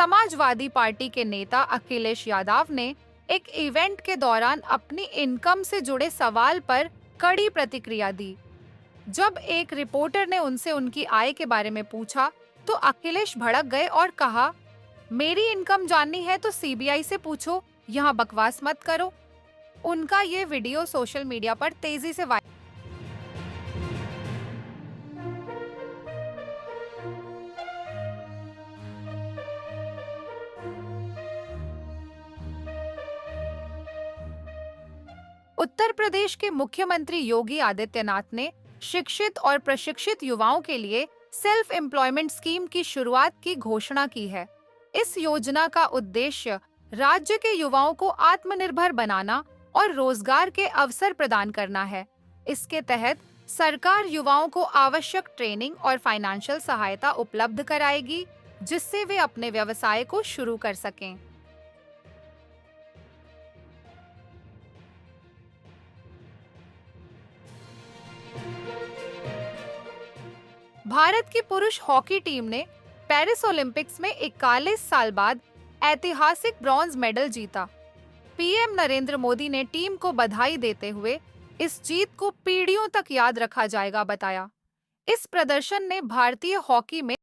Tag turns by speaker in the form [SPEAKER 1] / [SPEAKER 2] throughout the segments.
[SPEAKER 1] Samajwadi party के नेता अखिलेश यादव ने एक इवेंट के दौरान अपनी इनकम से जुड़े सवाल पर कड़ी प्रतिक्रिया दी। जब एक रिपोर्टर ने उनसे उनकी आय के बारे में पूछा, तो अखिलेश भड़क गए और कहा, मेरी इनकम जाननी है तो सीबीआई से पूछो, यहाँ बकवास मत करो। उनका ये वीडियो सोशल मीडिया पर तेजी से वायरल। उत्तर प्रदेश के मुख्यमंत्री योगी आदित्यनाथ ने शिक्षित और प्रशिक्षित युवाओं के लिए सेल्फ एम्प्लॉयमेंट स्कीम की शुरुआत की घोषणा की है। इस योजना का उद्देश्य राज्य के युवाओं को आत्मनिर्भर बनाना और रोजगार के अवसर प्रदान करना है। इसके तहत सरकार युवाओं को आवश्यक ट्रेनिंग और फाइनेंशियल सहायता उपलब्ध कराएगी, जिससे वे अपने व्यवसाय को शुरू कर सकें। भारत की पुरुष हॉकी टीम ने पेरिस ओलंपिक्स में 41 साल बाद ऐतिहासिक ब्रॉन्ज मेडल जीता। पीएम नरेंद्र मोदी ने टीम को बधाई देते हुए इस जीत को पीढ़ियों तक याद रखा जाएगा बताया। इस प्रदर्शन ने भारतीय हॉकी में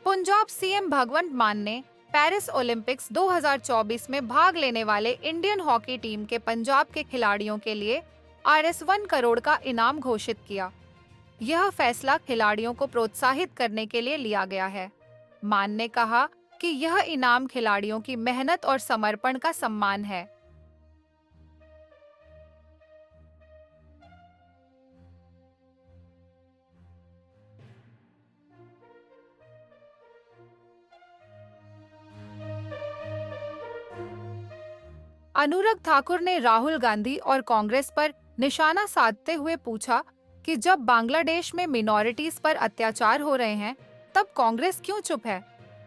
[SPEAKER 1] पंजाब सीएम भगवंत मान ने पेरिस ओलंपिक्स 2024 में भाग लेने वाले इंडियन हॉकी टीम के पंजाब के खिलाड़ियों के लिए RS1 करोड़ का इनाम घोषित किया। यह फैसला खिलाड़ियों को प्रोत्साहित करने के लिए लिया गया है। मान ने कहा कि यह इनाम खिलाड़ियों की मेहनत और समर्पण का सम्मान है। अनुराग ठाकुर ने राहुल गांधी और कांग्रेस पर निशाना साधते हुए पूछा कि जब बांग्लादेश में मिनॉरिटीज पर अत्याचार हो रहे हैं, तब कांग्रेस क्यों चुप है।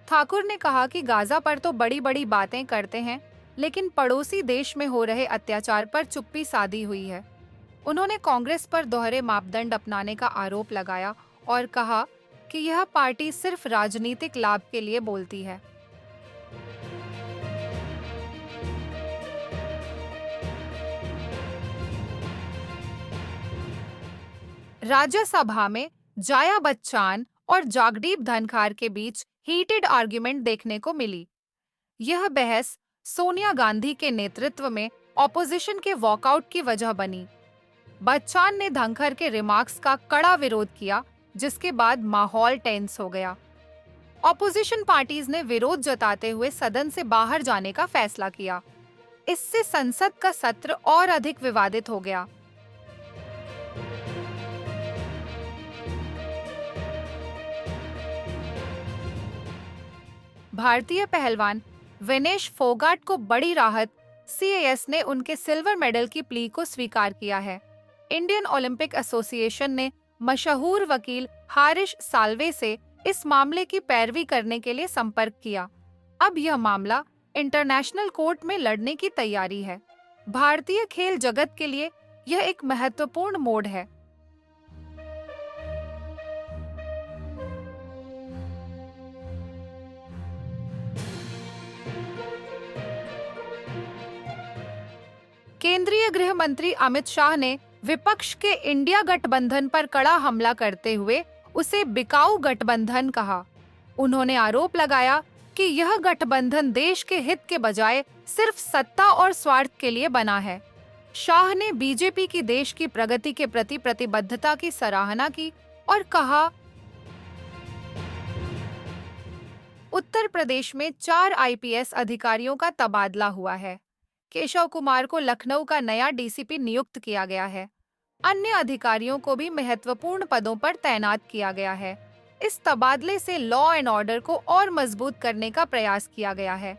[SPEAKER 1] ठाकुर ने कहा कि गाजा पर तो बड़ी बड़ी बातें करते हैं, लेकिन पड़ोसी देश में हो रहे अत्याचार पर चुप्पी साधी हुई है। उन्होंने कांग्रेस पर दोहरे मापदंड अपनाने का आरोप लगाया और कहा कि यह पार्टी सिर्फ राजनीतिक लाभ के लिए बोलती है। राज्यसभा में जया बच्चन और जगदीप धनखड़ के बीच हीटेड आर्गुमेंट देखने को मिली। यह बहस सोनिया गांधी के नेतृत्व में ऑपोजिशन के वॉकआउट की वजह बनी। बच्चन ने धनखड़ के रिमार्क्स का कड़ा विरोध किया, जिसके बाद माहौल टेंस हो गया। ऑपोजिशन पार्टीज ने विरोध जताते हुए सदन से बाहर जाने का फैसला किया। इससे संसद का सत्र और अधिक विवादित हो गया। भारतीय पहलवान विनेश फोगाट को बड़ी राहत, CAS ने उनके सिल्वर मेडल की प्ली को स्वीकार किया है। इंडियन ओलंपिक एसोसिएशन ने मशहूर वकील हारिश साल्वे से इस मामले की पैरवी करने के लिए संपर्क किया। अब यह मामला इंटरनेशनल कोर्ट में लड़ने की तैयारी है। भारतीय खेल जगत के लिए यह एक महत्वपूर्ण मोड़ है। केंद्रीय गृह मंत्री अमित शाह ने विपक्ष के इंडिया गठबंधन पर कड़ा हमला करते हुए उसे बिकाऊ गठबंधन कहा। उन्होंने आरोप लगाया कि यह गठबंधन देश के हित के बजाय सिर्फ सत्ता और स्वार्थ के लिए बना है। शाह ने बीजेपी की देश की प्रगति के प्रति प्रतिबद्धता की सराहना की और कहा, उत्तर प्रदेश में 4 IPS अधिकारियों का तबादला हुआ है। केशव कुमार को लखनऊ का नया DCP नियुक्त किया गया है। अन्य अधिकारियों को भी महत्वपूर्ण पदों पर तैनात किया गया है। इस तबादले से लॉ एंड ऑर्डर को और मजबूत करने का प्रयास किया गया है।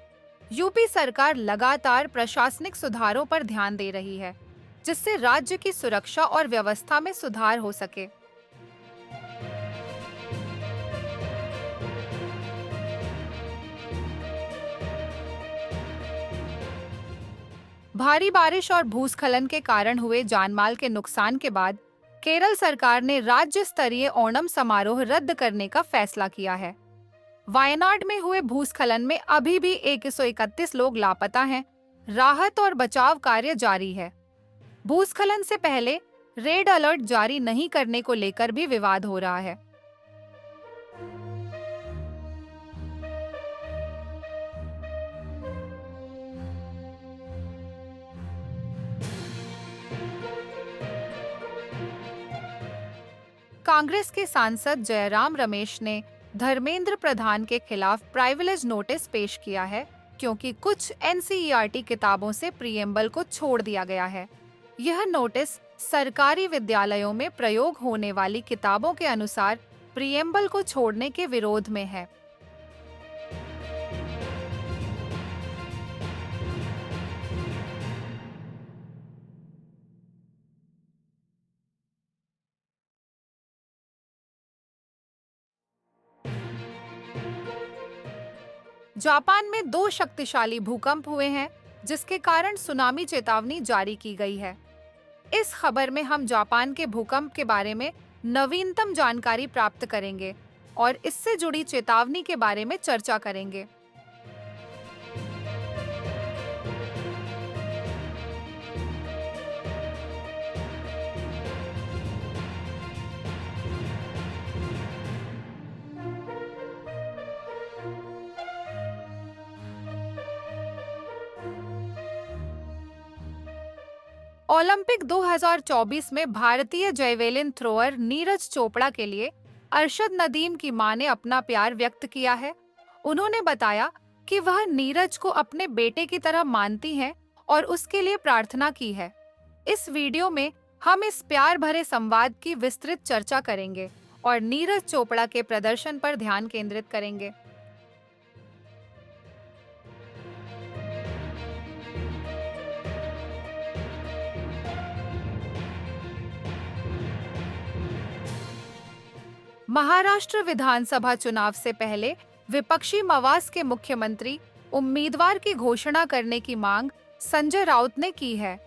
[SPEAKER 1] यूपी सरकार लगातार प्रशासनिक सुधारों पर ध्यान दे रही है, जिससे राज्य की सुरक्षा और व्यवस्था में सुधार हो सके। भारी बारिश और भूस्खलन के कारण हुए जानमाल के नुकसान के बाद केरल सरकार ने राज्य स्तरीय ओणम समारोह रद्द करने का फैसला किया है। वायनाड में हुए भूस्खलन में अभी भी 131 लोग लापता हैं। राहत और बचाव कार्य जारी है। भूस्खलन से पहले रेड अलर्ट जारी नहीं करने को लेकर भी विवाद हो रहा है। कांग्रेस के सांसद जयराम रमेश ने धर्मेंद्र प्रधान के खिलाफ प्राइविलेज नोटिस पेश किया है, क्योंकि कुछ एनसीईआरटी किताबों से प्रीएम्बल को छोड़ दिया गया है। यह नोटिस सरकारी विद्यालयों में प्रयोग होने वाली किताबों के अनुसार प्रीएम्बल को छोड़ने के विरोध में है। जापान में 2 शक्तिशाली भूकंप हुए हैं, जिसके कारण सुनामी चेतावनी जारी की गई है। इस खबर में हम जापान के भूकंप के बारे में नवीनतम जानकारी प्राप्त करेंगे और इससे जुड़ी चेतावनी के बारे में चर्चा करेंगे। ओलंपिक 2024 में भारतीय जैवलिन थ्रोअर नीरज चोपड़ा के लिए अरशद नदीम की मां ने अपना प्यार व्यक्त किया है। उन्होंने बताया कि वह नीरज को अपने बेटे की तरह मानती हैं और उसके लिए प्रार्थना की है। इस वीडियो में हम इस प्यार भरे संवाद की विस्तृत चर्चा करेंगे और नीरज चोपड़ा के प्रदर्शन पर ध्यान केंद्रित करेंगे। महाराष्ट्र विधानसभा चुनाव से पहले विपक्षी मवास के मुख्यमंत्री उम्मीदवार की घोषणा करने की मांग संजय राउत ने की है।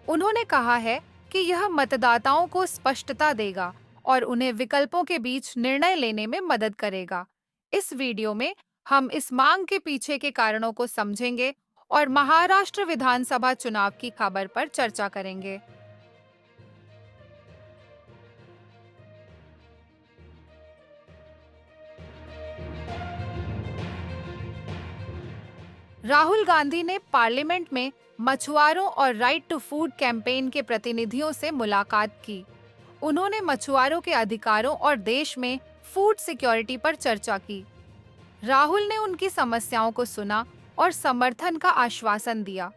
[SPEAKER 1] उन्होंने कहा है कि यह मतदाताओं को स्पष्टता देगा और उन्हें विकल्पों के बीच निर्णय लेने में मदद करेगा। इस वीडियो में हम इस मांग के पीछे के कारणों को समझेंगे और महाराष्ट्र विधानसभा चुनाव की खबर पर चर्चा करेंगे। राहुल गांधी ने पार्लियामेंट में मछुआरों और राइट टू फूड कैंपेन के प्रतिनिधियों से मुलाकात की। उन्होंने मछुआरों के अधिकारों और देश में फूड सिक्योरिटी पर चर्चा की। राहुल ने उनकी समस्याओं को सुना और समर्थन का आश्वासन दिया।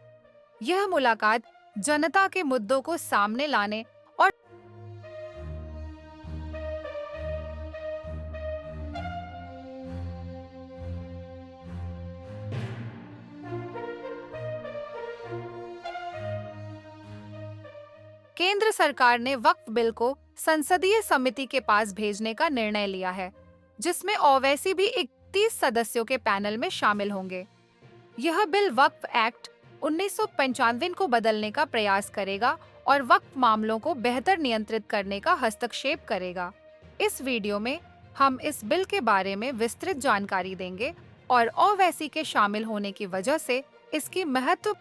[SPEAKER 1] यह मुलाकात जनता के मुद्दों को सामने लाने और केंद्र सरकार ने वक्फ बिल को संसदीय समिति के पास भेजने का निर्णय लिया है, जिसमें ओवैसी भी 31 सदस्यों के पैनल में शामिल होंगे। यह बिल वक्फ एक्ट 1995 को बदलने का प्रयास करेगा और वक्फ मामलों को बेहतर नियंत्रित करने का हस्तक्षेप करेगा। इस वीडियो में हम इस बिल के बारे में विस्तृत जानकारी देंगे और ओवैसी के शामिल होने की वजह से इसकी महत्व